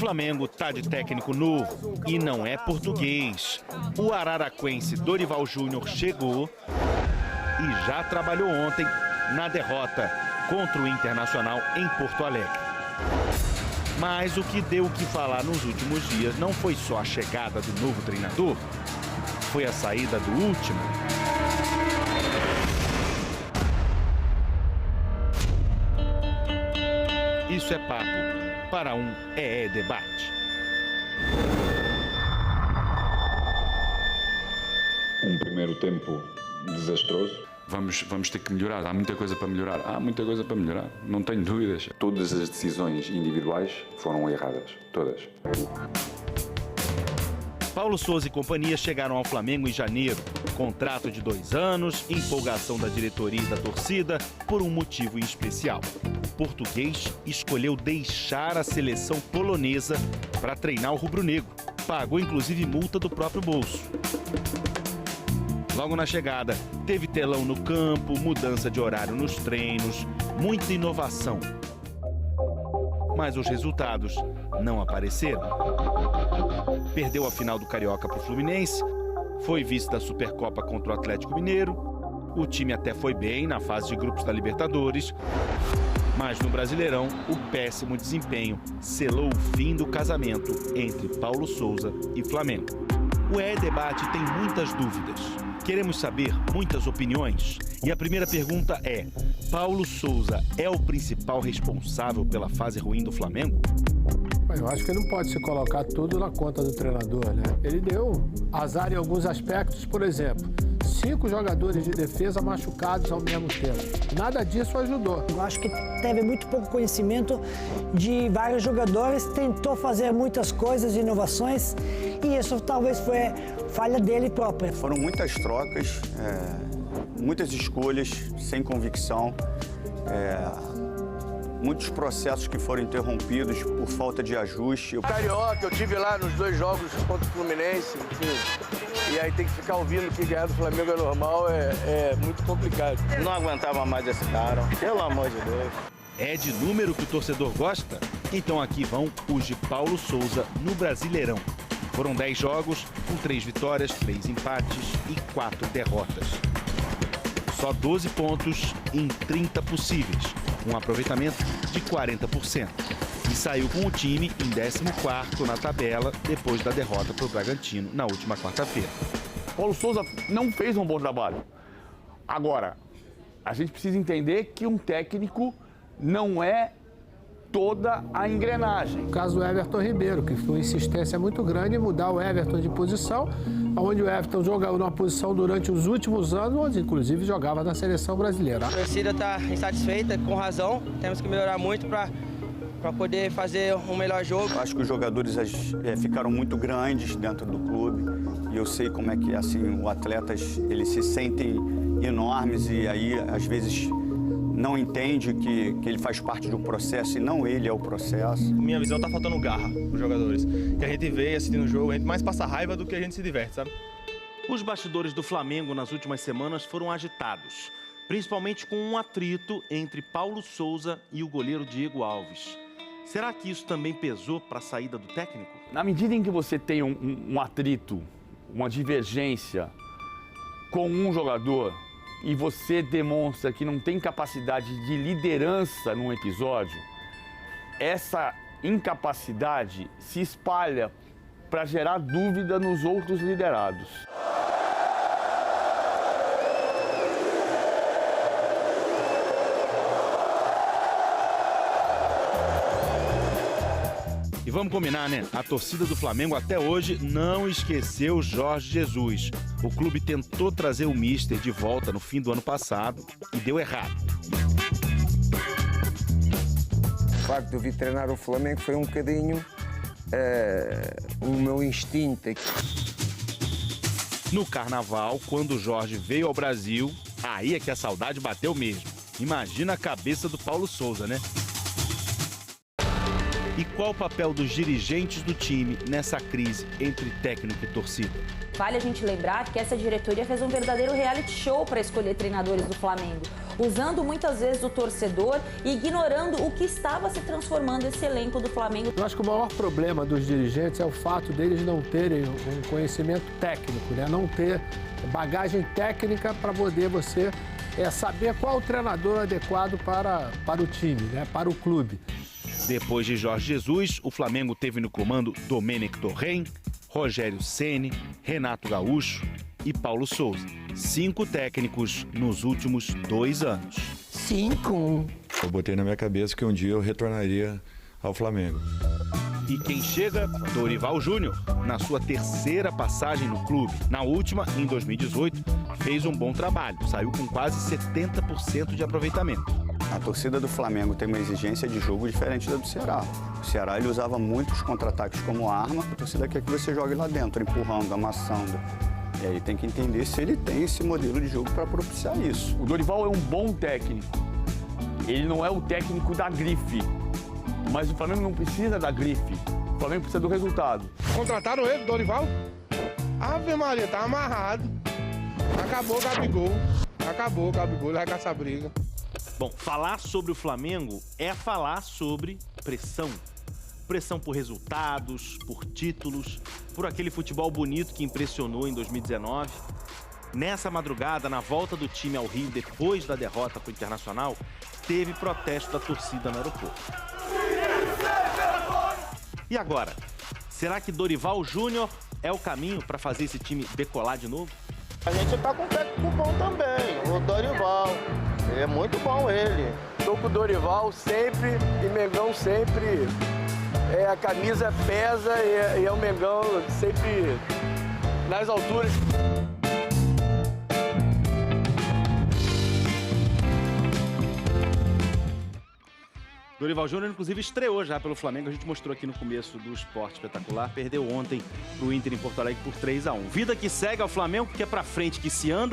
Flamengo tá de técnico novo e não é português. O araraquense Dorival Júnior chegou e já trabalhou ontem na derrota contra o Internacional em Porto Alegre. Mas o que deu o que falar nos últimos dias não foi só a chegada do novo treinador, foi a saída do último. Isso é papo para um debate. Um primeiro tempo desastroso. Vamos ter que melhorar, há muita coisa para melhorar, não tenho dúvidas. Todas as decisões individuais foram erradas, todas. Paulo Sousa e companhia chegaram ao Flamengo em janeiro. Contrato de 2 anos, empolgação da diretoria e da torcida por um motivo em especial. O português escolheu deixar a seleção polonesa para treinar o rubro-negro. Pagou inclusive multa do próprio bolso. Logo na chegada, teve telão no campo, mudança de horário nos treinos, muita inovação. Mas os resultados não apareceram. Perdeu a final do Carioca para o Fluminense, foi vice da Supercopa contra o Atlético Mineiro. O time até foi bem na fase de grupos da Libertadores, mas no Brasileirão, o péssimo desempenho selou o fim do casamento entre Paulo Sousa e Flamengo. O debate tem muitas dúvidas. Queremos saber muitas opiniões. E a primeira pergunta é: Paulo Sousa é o principal responsável pela fase ruim do Flamengo? Eu acho que não pode se colocar tudo na conta do treinador, né? Ele deu azar em alguns aspectos, por exemplo, 5 jogadores de defesa machucados ao mesmo tempo. Nada disso ajudou. Eu acho que teve muito pouco conhecimento de vários jogadores, tentou fazer muitas coisas, inovações, e isso talvez foi falha dele própria. Foram muitas trocas, muitas escolhas sem convicção, muitos processos que foram interrompidos por falta de ajuste. O Carioca, eu tive lá nos 2 jogos contra o Fluminense, enfim, e aí tem que ficar ouvindo que ganhar do Flamengo é normal, é muito complicado. Não aguentava mais esse cara, pelo amor de Deus. É de número que o torcedor gosta? Então aqui vão os de Paulo Sousa no Brasileirão. Foram 10 jogos, com 3 vitórias, 3 empates e 4 derrotas. Só 12 pontos em 30 possíveis, um aproveitamento de 40%. E saiu com o time em 14º na tabela, depois da derrota para o Bragantino na última quarta-feira. Paulo Sousa não fez um bom trabalho. Agora, a gente precisa entender que um técnico não é toda a engrenagem. O caso do Everton Ribeiro, que foi uma insistência muito grande em mudar o Everton de posição, onde o Everton jogava numa posição durante os últimos anos, onde inclusive jogava na seleção brasileira. A torcida está insatisfeita, com razão, temos que melhorar muito para poder fazer um melhor jogo. Acho que os jogadores ficaram muito grandes dentro do clube e eu sei como é que assim, os atletas eles se sentem enormes e aí às vezes não entende que ele faz parte de um processo e não ele é o processo. Minha visão, tá faltando garra pros jogadores. Que a gente vê assistindo o jogo, a gente mais passa raiva do que a gente se diverte, sabe? Os bastidores do Flamengo nas últimas semanas foram agitados, principalmente com um atrito entre Paulo Sousa e o goleiro Diego Alves. Será que isso também pesou para a saída do técnico? Na medida em que você tem um atrito, uma divergência com um jogador, e você demonstra que não tem capacidade de liderança num episódio, essa incapacidade se espalha para gerar dúvida nos outros liderados. E vamos combinar, né? A torcida do Flamengo até hoje não esqueceu Jorge Jesus. O clube tentou trazer o Mister de volta no fim do ano passado e deu errado. O facto de eu vir treinar o Flamengo foi um bocadinho o meu instinto. No Carnaval, quando o Jorge veio ao Brasil, aí é que a saudade bateu mesmo. Imagina a cabeça do Paulo Sousa, né? E qual o papel dos dirigentes do time nessa crise entre técnico e torcida? Vale a gente lembrar que essa diretoria fez um verdadeiro reality show para escolher treinadores do Flamengo, usando muitas vezes o torcedor e ignorando o que estava se transformando esse elenco do Flamengo. Eu acho que o maior problema dos dirigentes é o fato deles não terem um conhecimento técnico, né? Não ter bagagem técnica para poder você saber qual o treinador adequado para o time, né? Para o clube. Depois de Jorge Jesus, o Flamengo teve no comando Domenech Torrent, Rogério Ceni, Renato Gaúcho e Paulo Souza. 5 técnicos nos últimos 2 anos. 5. Eu botei na minha cabeça que um dia eu retornaria ao Flamengo. E quem chega? Dorival Júnior, na sua 3ª passagem no clube. Na última, em 2018, fez um bom trabalho, saiu com quase 70% de aproveitamento. A torcida do Flamengo tem uma exigência de jogo diferente da do Ceará. O Ceará ele usava muito os contra-ataques como arma, a torcida quer que você jogue lá dentro, empurrando, amassando. E aí tem que entender se ele tem esse modelo de jogo para propiciar isso. O Dorival é um bom técnico. Ele não é o técnico da grife. Mas o Flamengo não precisa da grife. O Flamengo precisa do resultado. Contrataram ele, Dorival? Ave Maria, tá amarrado. Acabou o Gabigol. Ele vai caçar briga. Bom, falar sobre o Flamengo é falar sobre pressão. Pressão por resultados, por títulos, por aquele futebol bonito que impressionou em 2019. Nessa madrugada, na volta do time ao Rio, depois da derrota para o Internacional, teve protesto da torcida no aeroporto. E agora? Será que Dorival Júnior é o caminho para fazer esse time decolar de novo? A gente tá com um técnico bom também, o Dorival. É muito bom ele. Tô com o Dorival sempre e Mengão sempre. A camisa pesa e é o Mengão sempre nas alturas. Dorival Júnior, inclusive, estreou já pelo Flamengo. A gente mostrou aqui no começo do Esporte Espetacular. Perdeu ontem pro Inter em Porto Alegre por 3-1. Vida que segue ao Flamengo, que é pra frente que se anda.